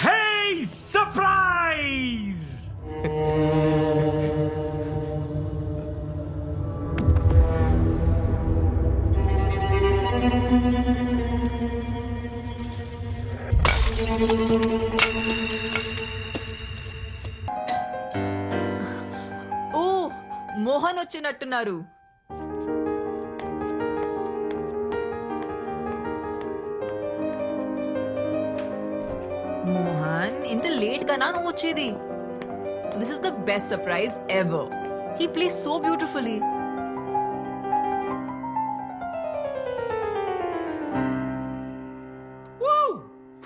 Hey, surprise! ఓ మోహన్ వచ్చినట్టున్నారు. మోహన్ ఇంత late గానా నువ్వు వచ్చేది? This is the best surprise ever. He plays so beautifully. Woo!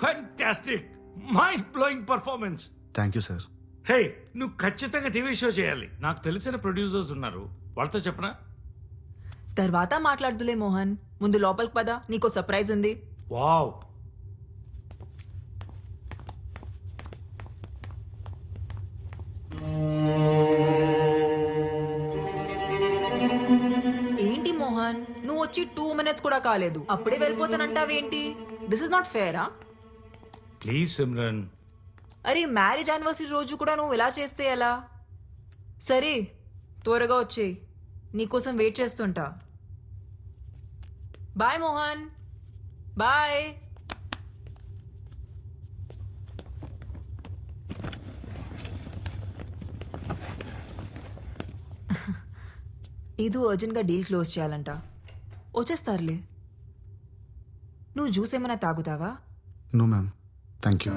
Fantastic! Mind-blowing performance. Thank you sir. Hey, నువ్వు ఖచ్చితంగా టీవీ షో చేయాలి. నాకు తెలిసిన ప్రొడ్యూసర్స్ ఉన్నారు, వాళ్ళతో చెప్పనా? తర్వాత మాట్లాడుదులే మోహన్, ముందు లోపలికి పద, నీకో సర్ప్రైజ్ ఉంది. వావ్! ఏంటి మోహన్, నువ్వు వచ్చి 2 minutes కూడా కాలేదు, అప్పుడే వెళ్ళిపోతానంటావేంటి? దిస్ ఇస్ నాట్ ఫేరా? ప్లీజ్ సిమ్రన్. అరే మ్యారేజ్ యానివర్సరీ రోజు కూడా నువ్వు ఇలా చేస్తే ఎలా? సరే త్వరగా వచ్చేయ్, నీకోసం వెయిట్ చేస్తుంటా. Bye Mohan, bye. ఇది అర్జెంట్గా డీల్ క్లోజ్ చేయాలంట. వచ్చేస్తారులే. నువ్వు జ్యూస్ ఏమైనా తాగుతావా? No ma'am, thank you.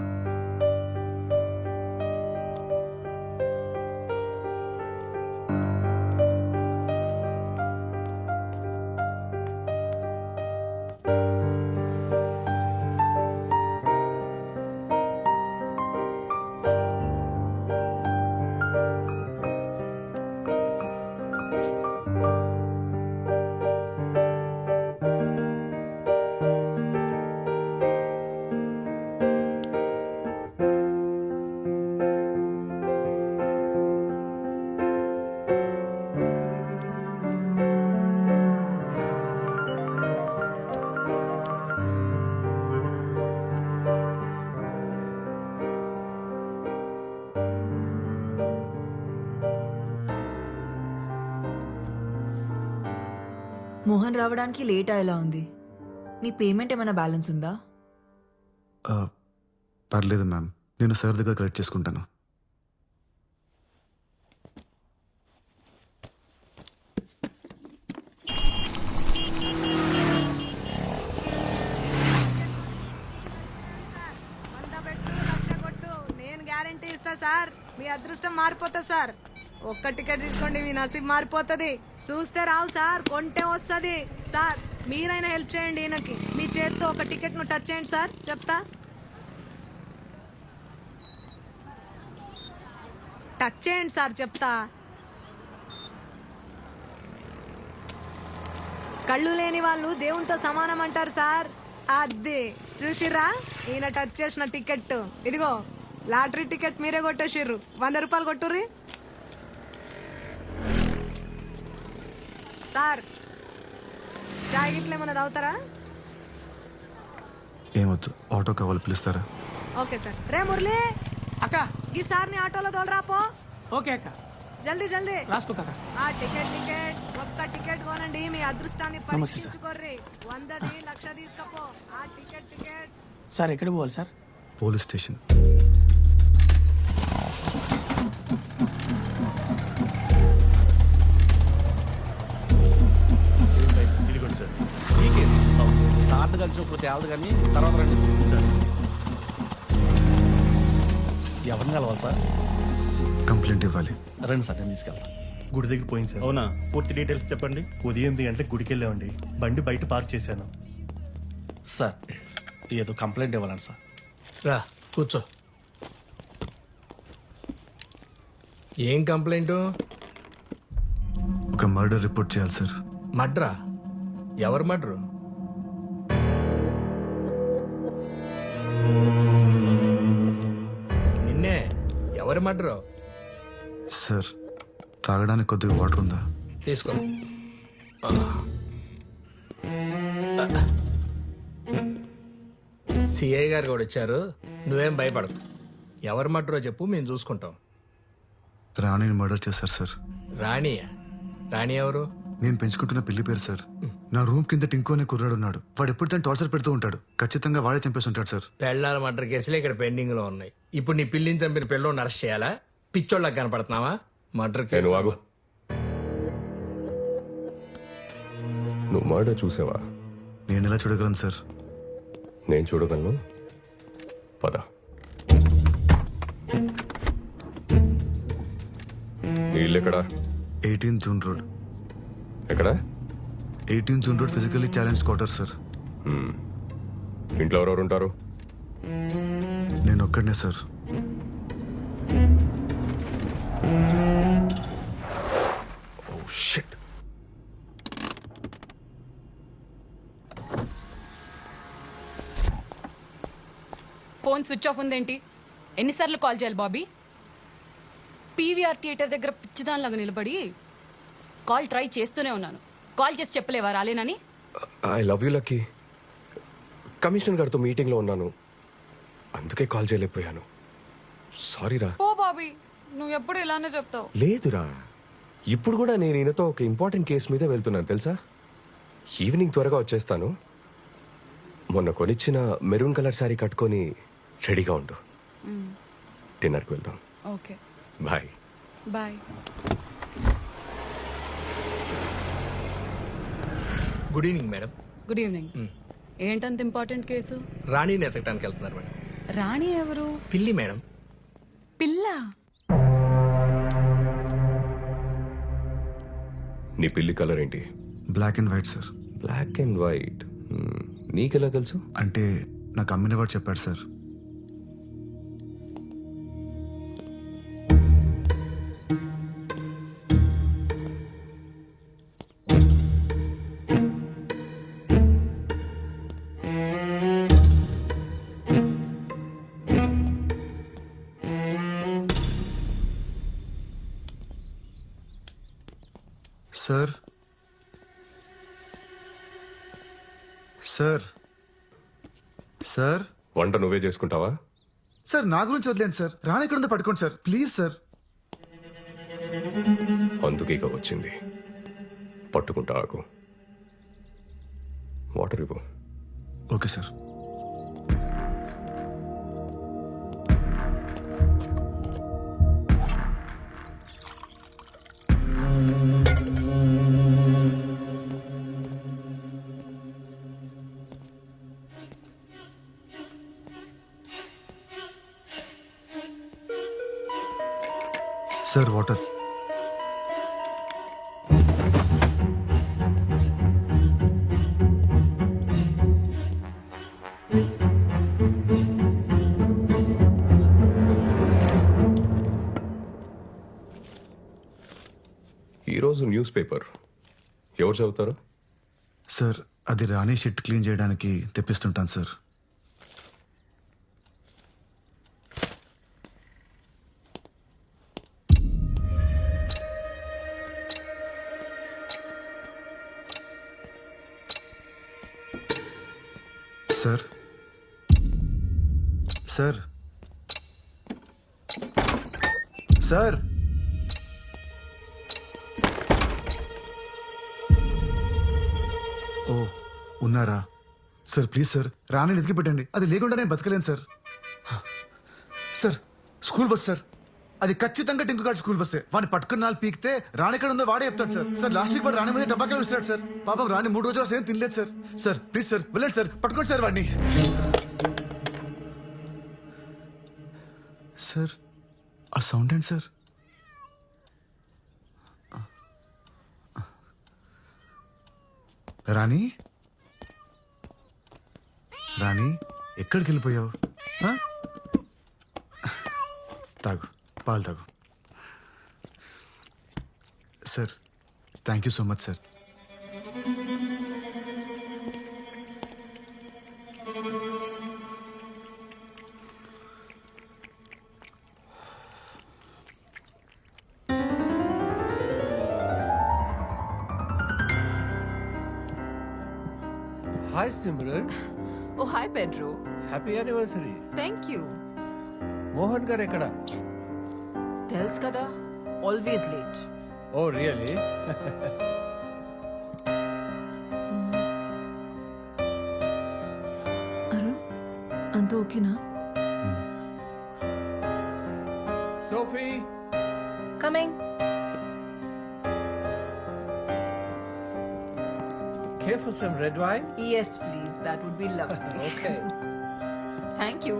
Mohan రావడానికి లేట్ అయ్యేలా ఉంది. నీ పేమెంట్ ఏమైనా బ్యాలెన్స్ ఉందా? పర్లేదు మ్యామ్, నేను సార్ దగ్గర కలెక్ట్ చేసుకుంటాను. నేను గ్యారంటీ ఇస్తా సార్, మీ అదృష్టం మారిపోతా సార్. ఒక్క టికెట్ తీసుకోండి, మీ నసీబ్ మారిపోతుంది. చూస్తే రావు సార్, కొంటే వస్తుంది సార్. మీరైనా హెల్ప్ చేయండి ఈయనకి, మీ చేతితో ఒక టికెట్ ను టచ్ చేయండి సార్, చెప్తా. టచ్ చేయండి సార్, చెప్తా. కళ్ళు లేని వాళ్ళు దేవునితో సమానం అంటారు సార్. అది చూసిర్రా, ఈయన టచ్ చేసిన టికెట్ ఇదిగో. లాటరీ టికెట్ మీరే కొట్టేసిర్రు. 100 రూపాయలు కొట్టుర్రి సార్. చాయ్ గిట్ల ఏమన్నా తాగుతారా? ఏమొద్దు, ఆటో కావాలి, పిలుస్తారా? Okay sir. రే మురళి, అక్క. ఈ సార్ని ఆటోలో తోలరాపో. ఓకే అక్క, జల్దీ జల్దీ రాసుకో కాక. ఆ టికెట్ ఒక్క టికెట్ కొనండి, మీ అదృష్టాన్ని పరీక్షించుకోర్రి. 100ది 1,00,000 తీసుకపో. ఆ టికెట్ సార్ ఎక్కడ పోవాలి సార్? Police station. సార్లు కలిసినప్పుడు తేలదు కానీ తర్వాత రండి సార్. ఎవరిని కలవాలి సార్? కంప్లైంట్ ఇవ్వాలి. రండి సార్, నేను తీసుకెళ్తాను. గుడి దగ్గర పోయింది సార్. అవునా? పూర్తి డీటెయిల్స్ చెప్పండి. ఉదయం 8 గంటలకు గుడికి వెళ్ళామండి. బండి బయట పార్క్ చేశాను. సార్ ఏదో కంప్లైంట్ ఇవ్వాలండి సార్. రా కూర్చో. ఏం కంప్లైంట్? ఒక మర్డర్ రిపోర్ట్ చేయాలి సార్. మడ్రా? ఎవరు మడ్రు? నిన్నే. ఎవరు మడ్రు? సార్, తాగడానికి కొద్దిగా వాటర్ ఉందా? తీసుకో. సిఐ గారు కూడా వచ్చారు, నువ్వేం భయపడకు. ఎవరు మర్డరో చెప్పు, మేము చూసుకుంటాం. రాణిని మర్డర్ చేశారు సార్. రాణియా? రాణి ఎవరు? నేను పెంచుకుంటున్న పిల్లి పేరు సార్. నా రూమ్ కింద టింకు అనే కుర్రాడు ఉన్నాడు. వాడు ఎప్పుడు తను టార్చర్ పెడుతూ ఉంటాడు. ఖచ్చితంగా వాడే చంపేసి ఉంటాడు సార్. పెళ్ళాల మర్డర్ కేసులు ఇక్కడ పెండింగ్ లో ఉన్నాయి. ఇప్పుడు నీ పిల్లిని చంపిన పిల్లని అరెస్ట్ చేయాలా? పిచ్చోళ్ళకి కనపడుతున్నావా? మర్డర్ కేసు ఆగు. నువ్వు మర్డర్ చూసావా? నేను ఎలా చూడగలను సార్? నేను చూడగలను. పద. నీ ఇల్లు ఎక్కడా? 18 జూన్ రోడ్. ఎక్కడా? 18 June road physically challenge quarter sir. ఇంట్లో ఎవరెవరు ఉంటారు? నేను ఒక్కడనే sir. Oh shit. Phone switch off ఉందేంటి? ఎన్నిసార్లు కాల్ చేయాలి బాబీ? పీవీఆర్ థియేటర్ దగ్గర పిచ్చిదానిలాగా నిలబడి కాల్ ట్రై చేస్తూనే ఉన్నాను. కాల్ చేసి చెప్పలేవా రాలేనని? I love you Lucky. Commissioner గారితో మీటింగ్లో ఉన్నాను, అందుకే కాల్ చేయలేకపోయాను. సారీరా. ఓ బాబీ, నువ్వు ఎప్పుడు ఇలానే చెప్తావు. లేదురా, ఇప్పుడు కూడా నేను ఈయనతో ఒక ఇంపార్టెంట్ కేసు మీద వెళ్తున్నాను తెలుసా. ఈవినింగ్ త్వరగా వచ్చేస్తాను. మొన్న కొనిచ్చిన మెరూన్ కలర్ శారీ కట్టుకొని రెడీగా ఉండు. డిన్నర్కి వెళ్దాం. Okay, bye. Bye. Good evening madam. Good evening. ఏంటంత ఇంపార్టెంట్ కేసు? రాణిని ఎతకడానికి వెళ్తున్నారు మేడం. రాణి ఎవరు? పిల్లి మేడం. పిల్ల? నీ పిల్లి కలర్ ఏంటి? Black and white sir. Black and white. నీకెలా తెలుసు? అంటే నాకు అమ్మిన వాడు చెప్పాడు సార్. సార్ సార్ సార్ వంట నువ్వే చేసుకుంటావా? సార్ నా గురించి వదిలేండి సార్. రాని ఎక్కడ ఉందో పట్టుకోండి సార్ ప్లీజ్ సార్. అందుకే ఇక వచ్చింది. పట్టుకుంటా ఆకు. వాటర్ ఇవ్వు. Okay sir. Sir water. ఈరోజు న్యూస్ పేపర్ ఎవరు చదువుతారు? సార్ అది రాణి షిట్ క్లీన్ చేయడానికి తెప్పిస్తుంటాను సార్. సార్ సార్ సార్ ఓ ఉన్నారా సార్? ప్లీజ్ సార్ రాణిని ఎతికి పెట్టండి. అది లేకుండా నేను బతకలేను sir. Sir school bus sir, అది ఖచ్చితంగా టింకు గార్డ్ స్కూల్ బస్సే. వాడిని పట్టుకున్న నాలుగు పీకితే రాణి ఎక్కడ ఉందో వాడే చెప్తాడు సార్. సార్ లాస్ట్ వీక్ వాడు రాణి మీద టబాకాలు ఇస్తాడు సార్. పాపం రాణి 3 రోజులు ఏం తినలేదు సార్. సార్ ప్లీజ్ సార్ వెళ్ళండి సార్, పట్టుకోండి సార్ వాడిని. సార్ ఆ సౌండ్ ఏంటి సార్? రాణి రాణి ఎక్కడికి వెళ్ళిపోయావు? ఆ? తాగు, పాలు తాగు. Sir thank you so much sir. Hi Simran. Oh hi Pedro. Happy anniversary. Thank you. Mohan garu ఎక్కడ? తెలుసు కదా, always late. Oh really? Arun అంత ఓకేనా? Sophie, coming. care for some red wine? Yes, please. That would be lovely. Okay. Thank you.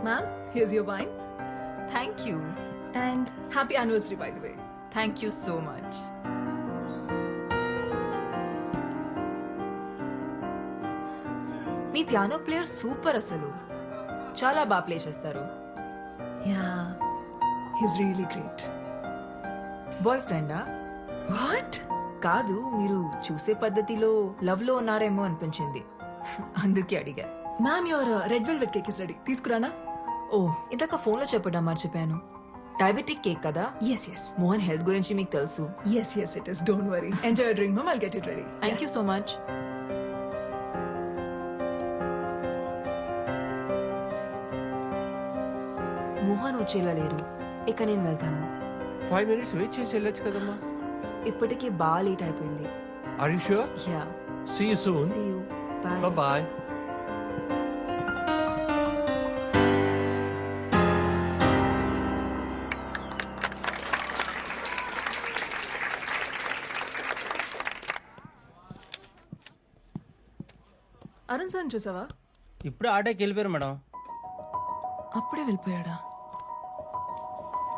Ma'am, here's your wine. Thank you. And happy anniversary, by the way. Thank you so much. మీ piano player super అసలు. చాలా బాగా play చేస్తారు. Yeah, he's really great. Boy ఫ్రెండా? What? కాదు, మీరు చూసే పద్ధతిలో లవ్ లో ఉన్నారేమో అనిపించింది. అందుకే అడిగా. Ma'am, your red velvet cake is ready. తీసుకురానా? ఓ, ఇందాక ఫోన్ లో చెప్పడం మర్చిపోయాను. డయాబెటిక్ కేక్ కదా? Yes, yes. మోహన్ హెల్త్ గురించి మీకు తెలుసు. Yes, yes, it is. Don't worry. Enjoy your drink, ma'am. I'll get it ready. Thank you so much. Mohan వచ్చేలా లేరు. ఇక నేను వెళ్తాను. 5 minutes వెయిట్ చేసి వెళ్ళొచ్చు కదమ్మా. ఇప్పటికే బాగా లేట్ అయిపోయింది. Are you sure? Ya. See you soon. See you. Bye. Bye. Arun sir చూసావా? ఇప్పుడు ఆటోకి వెళ్ళిపోయారు మేడం. అప్పుడే వెళ్ళిపోయాడా?